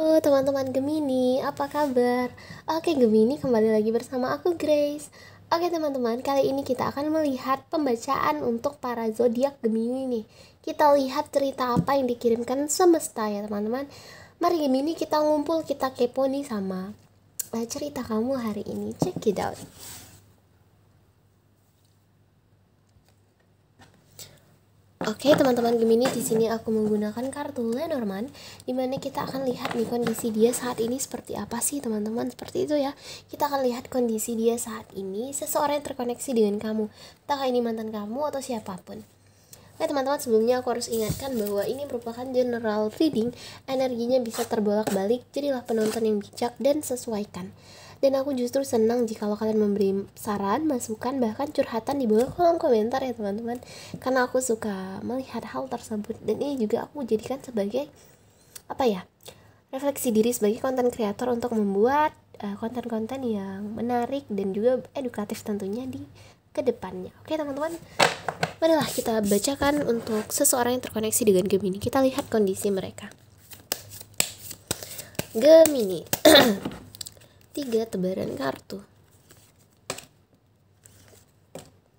Halo teman-teman Gemini, apa kabar? Oke Gemini, kembali lagi bersama aku Grace. Oke teman-teman, kali ini kita akan melihat pembacaan untuk para zodiak Gemini nih. Kita lihat cerita apa yang dikirimkan semesta ya teman-teman. Mari Gemini kita ngumpul, kita kepo nih sama cerita kamu hari ini. Check it out. Oke teman-teman Gemini, di sini aku menggunakan kartu Lenormand, dimana kita akan lihat nih kondisi dia saat ini seperti apa sih teman-teman. Seperti itu ya, kita akan lihat kondisi dia saat ini, seseorang yang terkoneksi dengan kamu, entah ini mantan kamu atau siapapun. Oke teman-teman, sebelumnya aku harus ingatkan bahwa ini merupakan general reading, energinya bisa terbolak-balik, jadilah penonton yang bijak dan sesuaikan. Dan aku justru senang jika kalian memberi saran, masukan, bahkan curhatan di bawah kolom komentar ya teman-teman. Karena aku suka melihat hal tersebut, dan ini juga aku jadikan sebagai refleksi diri sebagai konten kreator untuk membuat konten-konten yang menarik dan juga edukatif tentunya di kedepannya. Oke teman-teman, marilah kita bacakan untuk seseorang yang terkoneksi dengan Gemini. Kita lihat kondisi mereka. Gemini. 3 tebaran kartu.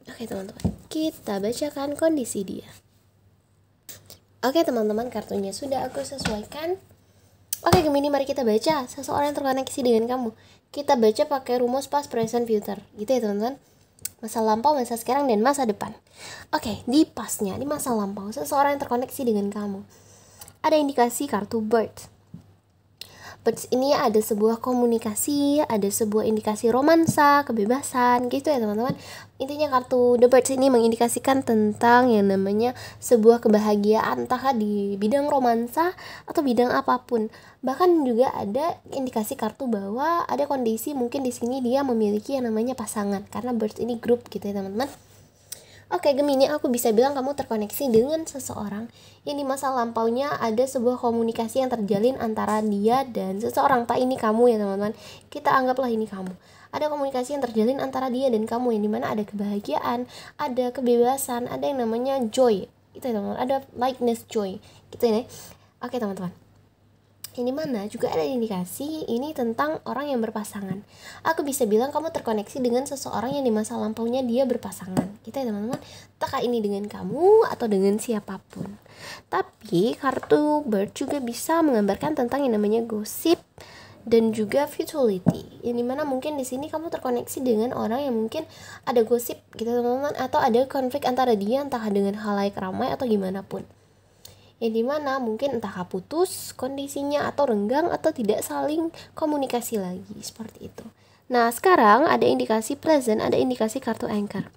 Oke teman-teman, kita bacakan kondisi dia. Oke teman-teman, kartunya sudah aku sesuaikan. Oke Gemini, mari kita baca seseorang yang terkoneksi dengan kamu. Kita baca pakai rumus past, present, future, gitu ya teman-teman. Masa lampau, masa sekarang, dan masa depan. Oke, di pastnya, di masa lampau, seseorang yang terkoneksi dengan kamu. Ada indikasi kartu birth. Birds ini ada sebuah komunikasi, ada sebuah indikasi romansa, kebebasan, gitu ya teman-teman. Intinya kartu The Birds ini mengindikasikan tentang yang namanya sebuah kebahagiaan, entah di bidang romansa atau bidang apapun. Bahkan juga ada indikasi kartu bahwa ada kondisi mungkin di sini dia memiliki yang namanya pasangan, karena Birds ini grup gitu ya teman-teman. Oke Gemini, aku bisa bilang kamu terkoneksi dengan seseorang yang di masa lampaunya ada sebuah komunikasi yang terjalin antara dia dan seseorang. Tak ini kamu ya teman-teman, kita anggaplah ini kamu. Ada komunikasi yang terjalin antara dia dan kamu, yang dimana ada kebahagiaan, ada kebebasan, ada yang namanya joy, itu ya teman-teman, ada lightness, joy, gitu ya. Oke teman-teman, yang dimana juga ada indikasi ini tentang orang yang berpasangan. Aku bisa bilang kamu terkoneksi dengan seseorang yang di masa lampaunya dia berpasangan, gitu ya teman-teman. Entah ini dengan kamu atau dengan siapapun. Tapi kartu bird juga bisa menggambarkan tentang yang namanya gosip dan juga futility, yang dimana mungkin di sini kamu terkoneksi dengan orang yang mungkin ada gosip gitu teman-teman, atau ada konflik antara dia entah dengan halayak ramai atau gimana pun, yang dimana mungkin entah putus kondisinya atau renggang atau tidak saling komunikasi lagi, seperti itu. Nah sekarang ada indikasi present, ada indikasi kartu anchor.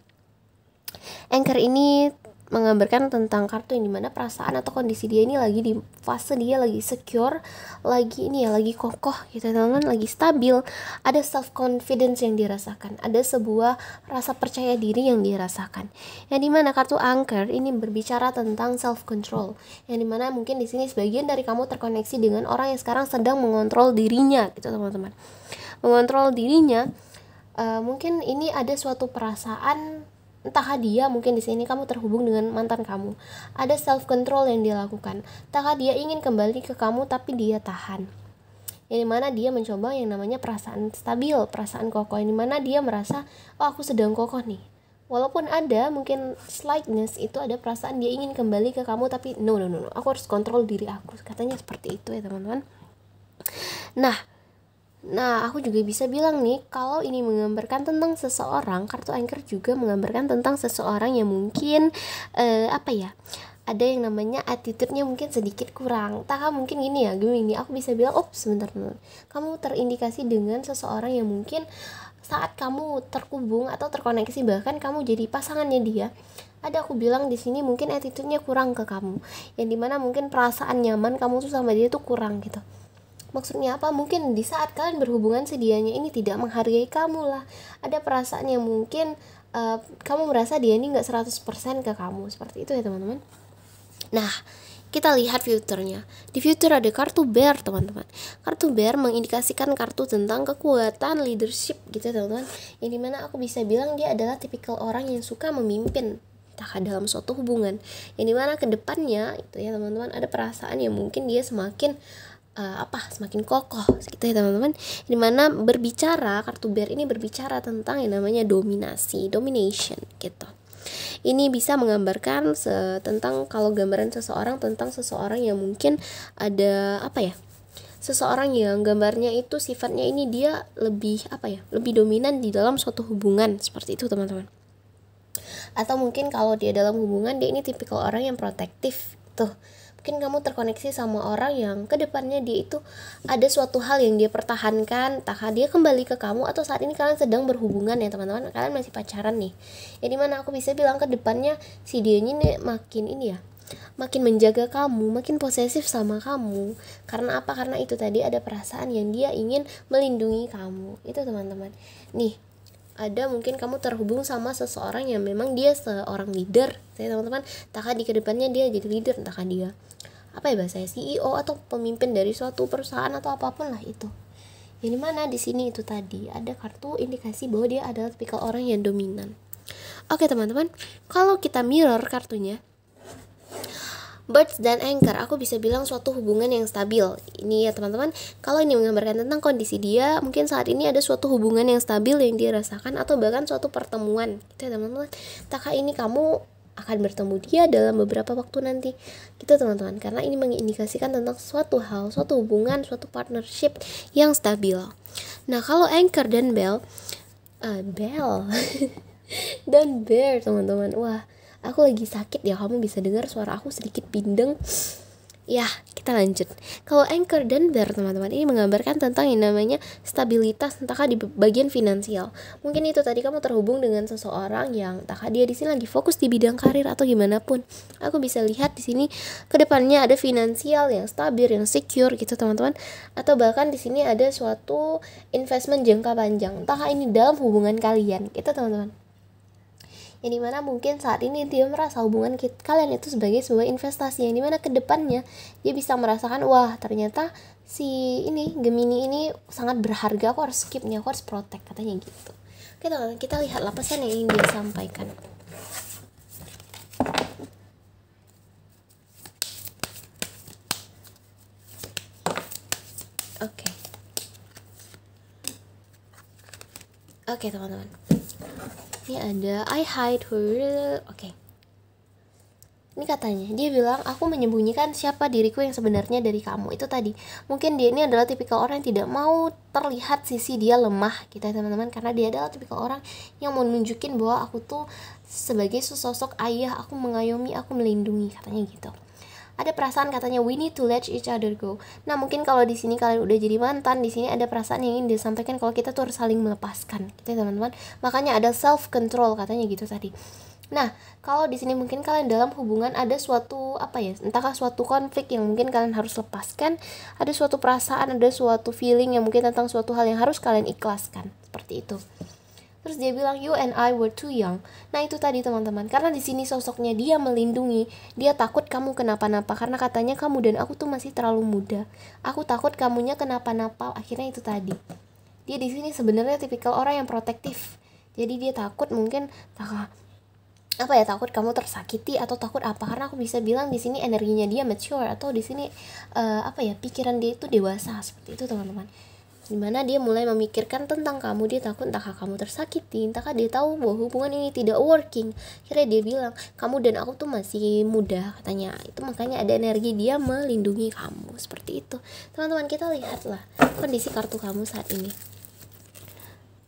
Anchor ini menggambarkan tentang kartu yang dimana perasaan atau kondisi dia ini lagi di fase dia lagi secure, lagi ini ya, lagi kokoh gitu teman-teman, lagi stabil, ada self confidence yang dirasakan, ada sebuah rasa percaya diri yang dirasakan. Yang dimana kartu anchor ini berbicara tentang self control, yang dimana mungkin di sini sebagian dari kamu terkoneksi dengan orang yang sekarang sedang mengontrol dirinya gitu teman-teman, mengontrol dirinya. Mungkin ini ada suatu perasaan, entah dia mungkin di sini kamu terhubung dengan mantan kamu, ada self control yang dia lakukan, entah dia ingin kembali ke kamu tapi dia tahan, yang dimana dia mencoba yang namanya perasaan stabil, perasaan kokoh, yang dimana dia merasa aku sedang kokoh nih, walaupun ada mungkin slightness, itu ada perasaan dia ingin kembali ke kamu tapi no, aku harus kontrol diri aku, katanya seperti itu ya teman-teman. Nah, aku juga bisa bilang nih, kalau ini menggambarkan tentang seseorang, kartu anchor juga menggambarkan tentang seseorang yang mungkin ada yang namanya attitude-nya mungkin sedikit kurang. Mungkin gini ya, gini, aku bisa bilang, sebentar, kamu terindikasi dengan seseorang yang mungkin saat kamu terhubung atau terkoneksi, bahkan kamu jadi pasangannya dia, ada aku bilang di sini mungkin attitude-nya kurang ke kamu, yang dimana mungkin perasaan nyaman kamu tuh sama dia tuh kurang gitu. Maksudnya apa? Mungkin di saat kalian berhubungan dianya ini tidak menghargai kamu lah. Ada perasaan yang mungkin kamu merasa dia ini gak 100% ke kamu. Seperti itu ya teman-teman. Nah, kita lihat future-nya. Di future ada kartu bear teman-teman. Kartu bear mengindikasikan kartu tentang kekuatan leadership gitu ya teman-teman. Yang dimana aku bisa bilang dia adalah tipikal orang yang suka memimpin dalam suatu hubungan. Yang dimana kedepannya itu ya teman-teman, ada perasaan yang mungkin dia semakin semakin kokoh gitu ya teman-teman. Dimana berbicara, kartu bear ini berbicara tentang yang namanya domination gitu. Ini bisa menggambarkan tentang, kalau gambaran seseorang, tentang seseorang yang mungkin ada seseorang yang gambarnya itu sifatnya ini dia lebih lebih dominan di dalam suatu hubungan, seperti itu teman-teman. Atau mungkin kalau dia dalam hubungan, dia ini tipikal orang yang protektif tuh. Mungkin kamu terkoneksi sama orang yang kedepannya dia itu ada suatu hal yang dia pertahankan, entah dia kembali ke kamu atau saat ini kalian sedang berhubungan ya teman-teman, kalian masih pacaran nih. Jadi mana aku bisa bilang kedepannya si dia ini makin menjaga kamu, makin posesif sama kamu. Karena apa? Karena itu tadi ada perasaan yang dia ingin melindungi kamu. Itu teman-teman. Nih, ada mungkin kamu terhubung sama seseorang yang memang dia seorang leader, teman-teman. Entahkah di kedepannya dia jadi leader, entahkah dia bahasanya CEO atau pemimpin dari suatu perusahaan atau apapun lah itu. Yang dimana di sini itu tadi ada kartu indikasi bahwa dia adalah tipikal orang yang dominan. Oke teman-teman, kalau kita mirror kartunya Birds dan Anchor, aku bisa bilang suatu hubungan yang stabil. Ini ya teman-teman, kalau ini menggambarkan tentang kondisi dia, mungkin saat ini ada suatu hubungan yang stabil yang dia rasakan, atau bahkan suatu pertemuan gitu ya teman-teman. Entahkah ini kamu akan bertemu dia dalam beberapa waktu nanti gitu teman-teman, karena ini mengindikasikan tentang suatu hal, suatu hubungan, suatu partnership yang stabil. Nah kalau Anchor dan Bell dan Bear teman-teman, wah aku lagi sakit ya, kamu bisa dengar suara aku sedikit bindeng. Ya, kita lanjut. Kalau Anchor dan Bear teman-teman, ini menggambarkan tentang yang namanya stabilitas, entahkah di bagian finansial. Mungkin itu tadi kamu terhubung dengan seseorang yang entahkah dia di sini lagi fokus di bidang karir atau gimana pun. Aku bisa lihat di sini kedepannya ada finansial yang stabil, yang secure gitu teman-teman. Atau bahkan di sini ada suatu investment jangka panjang, entahkah ini dalam hubungan kalian gitu teman-teman. Yang dimana mungkin saat ini dia merasa hubungan kalian itu sebagai sebuah investasi, yang dimana kedepannya dia bisa merasakan, wah ternyata si ini Gemini ini sangat berharga, aku harus keep nih, aku harus protect, katanya gitu. Oke, kita lihat pesan yang ingin dia sampaikan. Oke teman-teman, ini ada I hide her. Oke. Ini katanya, dia bilang, aku menyembunyikan siapa diriku yang sebenarnya dari kamu. Itu tadi, mungkin dia ini adalah tipikal orang yang tidak mau terlihat sisi dia lemah gitu ya teman-teman. Karena dia adalah tipikal orang yang mau nunjukin bahwa aku tuh sebagai sosok ayah, aku mengayomi, aku melindungi, katanya gitu. Ada perasaan katanya, we need to let each other go. Nah mungkin kalau di sini kalian udah jadi mantan, di sini ada perasaan yang ingin disampaikan kalau kita tuh harus saling melepaskan gitu ya teman-teman. Makanya ada self control, katanya gitu tadi. Nah, kalau di sini mungkin kalian dalam hubungan ada suatu entahkah suatu konflik yang mungkin kalian harus lepaskan, ada suatu perasaan, ada suatu feeling yang mungkin tentang suatu hal yang harus kalian ikhlaskan, seperti itu. Terus dia bilang, you and I were too young. Nah itu tadi teman-teman, karena di sini sosoknya dia melindungi, dia takut kamu kenapa-napa, karena katanya kamu dan aku tuh masih terlalu muda. Aku takut kamunya kenapa-napa. Akhirnya itu tadi, dia di sini sebenarnya tipikal orang yang protektif. Jadi dia takut mungkin takut kamu tersakiti atau takut apa, karena aku bisa bilang di sini energinya dia mature, atau di sini pikiran dia itu dewasa, seperti itu teman-teman. Dimana dia mulai memikirkan tentang kamu, dia takut entahkah kamu tersakiti, entahkah dia tahu bahwa hubungan ini tidak working. Akhirnya dia bilang, kamu dan aku tuh masih muda, katanya. Itu makanya ada energi dia melindungi kamu, seperti itu teman-teman. Kita lihatlah kondisi kartu kamu saat ini.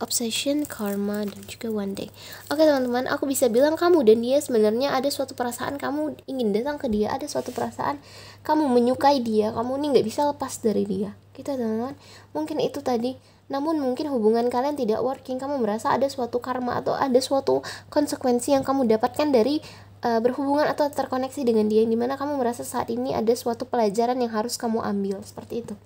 Obsession, karma, dan juga one day. Oke teman-teman, aku bisa bilang kamu dan dia sebenarnya ada suatu perasaan kamu ingin datang ke dia, ada suatu perasaan kamu menyukai dia, kamu ini nggak bisa lepas dari dia gitu teman-teman. Mungkin itu tadi, namun mungkin hubungan kalian tidak working, kamu merasa ada suatu karma atau ada suatu konsekuensi yang kamu dapatkan dari berhubungan atau terkoneksi dengan dia, yang dimana kamu merasa saat ini ada suatu pelajaran yang harus kamu ambil, seperti itu.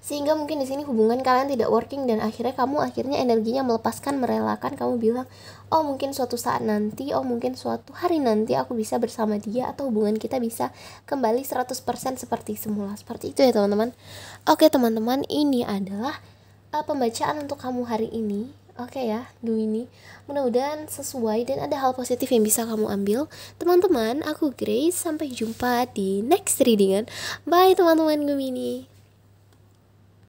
Sehingga mungkin di sini hubungan kalian tidak working, dan akhirnya energinya melepaskan, merelakan. Kamu bilang, oh mungkin suatu saat nanti, oh mungkin suatu hari nanti aku bisa bersama dia, atau hubungan kita bisa kembali 100% seperti semula. Seperti itu ya teman-teman. Oke teman-teman, ini adalah pembacaan untuk kamu hari ini. Oke ya, Gemini. Mudah-mudahan sesuai dan ada hal positif yang bisa kamu ambil. Teman-teman, aku Grace. Sampai jumpa di next readingan. Bye teman-teman Gemini.